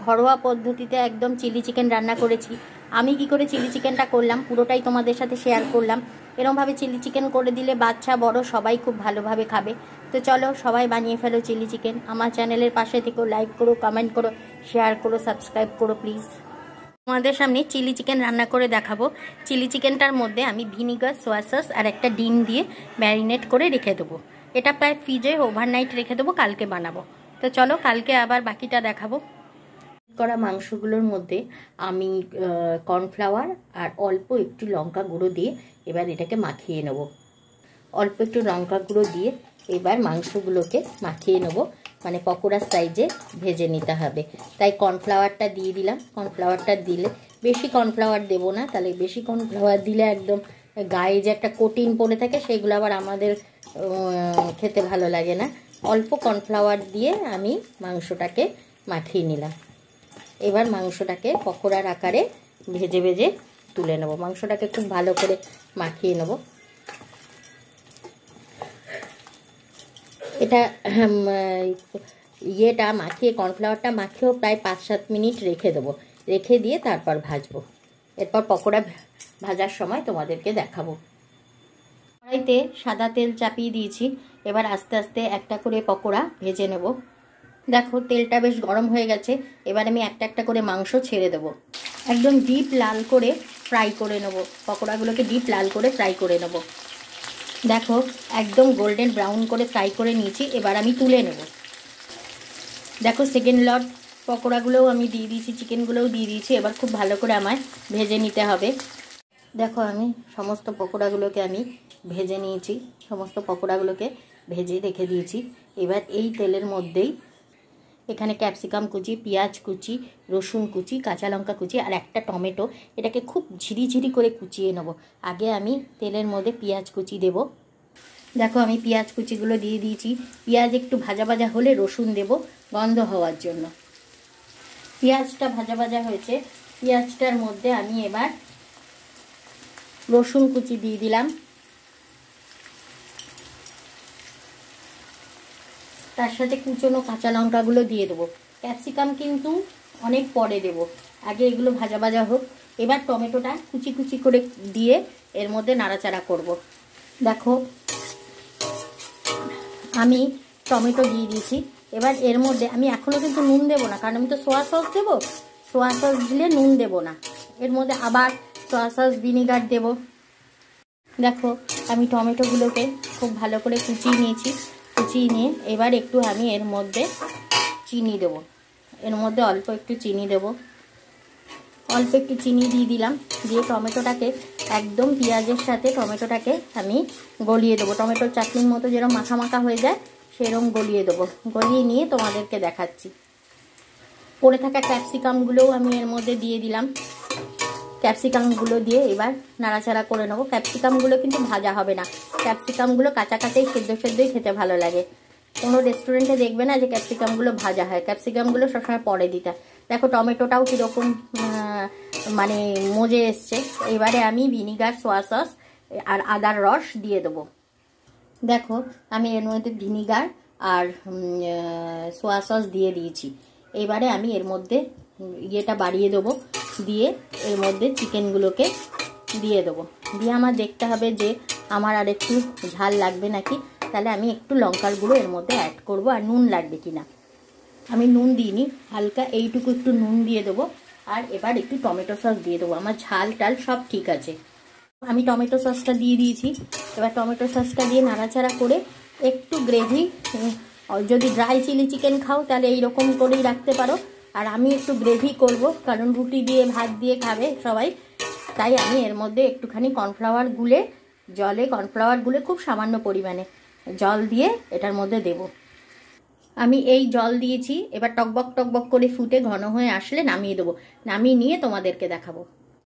ঘরোয়া পদ্ধতিতে একদম চিলি চিকেন রান্না করেছি। আমি কি করে চিলি চিকেনটা করলাম পুরোটাই তোমাদের সাথে শেয়ার করলাম। এরকমভাবে চিলি চিকেন করে দিলে বাচ্চা বড় সবাই খুব ভালোভাবে খাবে। তো চলো সবাই বানিয়ে ফেলো চিলি চিকেন। আমার চ্যানেলের পাশে থেকেও লাইক করো, কমেন্ট করো, শেয়ার করো, সাবস্ক্রাইব করো প্লিজ। তোমাদের সামনে চিলি চিকেন রান্না করে দেখাবো। চিলি চিকেনটার মধ্যে আমি ভিনিগার, সোয়া সস আর একটা ডিম দিয়ে ম্যারিনেট করে রেখে দেবো। এটা প্রায় ফ্রিজে ওভারনাইট রেখে দেবো, কালকে বানাবো। তো চলো কালকে আবার বাকিটা দেখাবো। করা মাংসগুলোর মধ্যে আমি কর্নফ্লাওয়ার আর অল্প একটু লঙ্কা গুঁড়ো দিয়ে এবার এটাকে মাখিয়ে নেব। অল্প একটু লঙ্কা গুঁড়ো দিয়ে এবার মাংসগুলোকে মাখিয়ে নেব, মানে পকোড়ার সাইজে ভেজে নিতে হবে। তাই কর্নফ্লাওয়ারটা দিয়ে দিলাম। কর্নফ্লাওয়ারটা দিলে বেশি কর্নফ্লাওয়ার দেবো না, তাহলে বেশি কর্নফ্লাওয়ার দিলে একদম গায়ে যে একটা কোটিং পড়ে থাকে সেগুলো আবার আমাদের খেতে ভালো লাগে না। অল্প কর্নফ্লাওয়ার দিয়ে আমি মাংসটাকে মাখিয়ে নিলাম। এবার মাংসটাকে পকোড়ার আকারে ভেজে ভেজে তুলে নেব। মাংসটাকে খুব ভালো করে মাখিয়ে নেব। এটা ইয়েটা মাখিয়ে কর্নফ্লাওয়ারটা মাখিয়েও প্রায় 5-7 মিনিট রেখে দেবো। রেখে দিয়ে তারপর ভাজবো। এরপর পকোড়া ভাজার সময় তোমাদেরকে দেখাবো। কড়াইতে সাদা তেল চাপিয়ে দিয়েছি। এবার আস্তে আস্তে একটা করে পকোড়া ভেজে নেব। দেখো তেলটা বেশ গরম হয়ে গেছে। এবার আমি একটা একটা করে মাংস ছেড়ে দেবো। একদম ডিপ লাল করে ফ্রাই করে নেব। পকোড়াগুলোকে ডিপ লাল করে ফ্রাই করে নেব। দেখো একদম গোল্ডেন ব্রাউন করে ফ্রাই করে নিয়েছি। এবার আমি তুলে নেব। দেখো সেকেন্ড লট পকোড়াগুলোও আমি দিয়ে দিয়েছি, চিকেনগুলোও দিয়ে দিয়েছি। এবার খুব ভালো করে আমায় ভেজে নিতে হবে। দেখো আমি সমস্ত পকোড়াগুলোকে আমি ভেজে নিয়েছি। সমস্ত পকোড়াগুলোকে ভেজে রেখে দিয়েছি। এবার এই তেলের মধ্যেই এখানে ক্যাপসিকাম কুচি, পেঁয়াজ কুচি, রসুন কুচি, কাঁচা লঙ্কা কুচি আর একটা টমেটো, এটাকে খুব ঝিরিঝিরি করে কুচিয়ে নেব। আগে আমি তেলের মধ্যে পেঁয়াজ কুচি দেব। দেখো আমি পেঁয়াজ কুচিগুলো দিয়ে দিয়েছি। পেঁয়াজ একটু ভাজা ভাজা হলে রসুন দেব গন্ধ হওয়ার জন্য। পেঁয়াজটা ভাজা ভাজা হয়েছে। পেঁয়াজটার মধ্যে আমি এবার রসুন কুচি দিয়ে দিলাম। তার সাথে কুচনো কাঁচা লঙ্কাগুলো দিয়ে দেবো। ক্যাপসিকাম কিন্তু অনেক পরে দেব, আগে এগুলো ভাজা ভাজা হোক। এবার টমেটোটা কুচি কুচি করে দিয়ে এর মধ্যে নাড়াচাড়া করব। দেখো আমি টমেটো দিয়ে দিয়েছি। এবার এর মধ্যে আমি এখনও কিন্তু নুন দেবো না, কারণ আমি তো সোয়া সস দেবো। সোয়া সস দিলে নুন দেবো না। এর মধ্যে আবার সোয়া সস, ভিনিগার দেব। দেখো আমি টমেটোগুলোকে খুব ভালো করে কুচিয়ে নিয়েছি। কুচিয়ে নিয়ে এবার একটু আমি এর মধ্যে চিনি দেবো। এর মধ্যে অল্প একটু চিনি দেবো। অল্প একটু চিনি দিয়ে দিলাম। দিয়ে টমেটোটাকে একদম পেঁয়াজের সাথে টমেটোটাকে আমি গলিয়ে দেবো। টমেটোর চাটনির মতো যেরকম মাখা মাখা হয়ে যায় সেরকম গলিয়ে দেবো। গলিয়ে নিয়ে তোমাদেরকে দেখাচ্ছি। পড়ে থাকা ক্যাপসিকামগুলোও আমি এর মধ্যে দিয়ে দিলাম। ক্যাপসিকামগুলো দিয়ে এবার নাড়াচাড়া করে নেবো। ক্যাপসিকামগুলো কিন্তু ভাজা হবে না। ক্যাপসিকামগুলো কাঁচা কাঁচাই সেদ্ধই খেতে ভালো লাগে। কোনো রেস্টুরেন্টে দেখবে না যে ক্যাপসিকামগুলো ভাজা হয়। ক্যাপসিকামগুলো সবসময় পরে দিতে। দেখো টমেটোটাও কীরকম মানে মজে এসছে। এবারে আমি ভিনিগার, সোয়া সস আর আদার রস দিয়ে দেবো। দেখো আমি এর মধ্যে ভিনিগার আর সোয়া সস দিয়ে দিয়েছি। এবারে আমি এর মধ্যে ইয়েটা বাড়িয়ে দেবো। দিয়ে এর মধ্যে চিকেনগুলোকে দিয়ে দেবো। দিয়ে আমার দেখতে হবে যে আমার আর একটু ঝাল লাগবে নাকি, তাহলে আমি একটু লঙ্কার গুঁড়ো এর মধ্যে অ্যাড করব। আর নুন লাগবে কিনা, আমি নুন দিইনি, হালকা এইটুকু একটু নুন দিয়ে দেবো। আর এবার একটু টমেটো সস দিয়ে দেবো। আমার ঝাল টাল সব ঠিক আছে। আমি টমেটো সসটা দিয়ে দিয়েছি। এবার টমেটো সসটা দিয়ে নাড়াচাড়া করে একটু গ্রেভি, যদি ড্রাই চিলি চিকেন খাও তাহলে এইরকম করেই রাখতে পারো। আর আমি একটু গ্রেভি করব, কারণ রুটি দিয়ে ভাত দিয়ে খাবে সবাই। তাই আমি এর মধ্যে একটুখানি কর্নফ্লাওয়ার গুলে, জলে কর্নফ্লাওয়ার গুলে খুব সামান্য পরিমাণে জল দিয়ে এটার মধ্যে দেব। আমি এই জল দিয়েছি। এবার টকবক টকবক করে ফুটে ঘন হয়ে আসলে নামিয়ে দেবো। নামিয়ে নিয়ে তোমাদেরকে দেখাবো।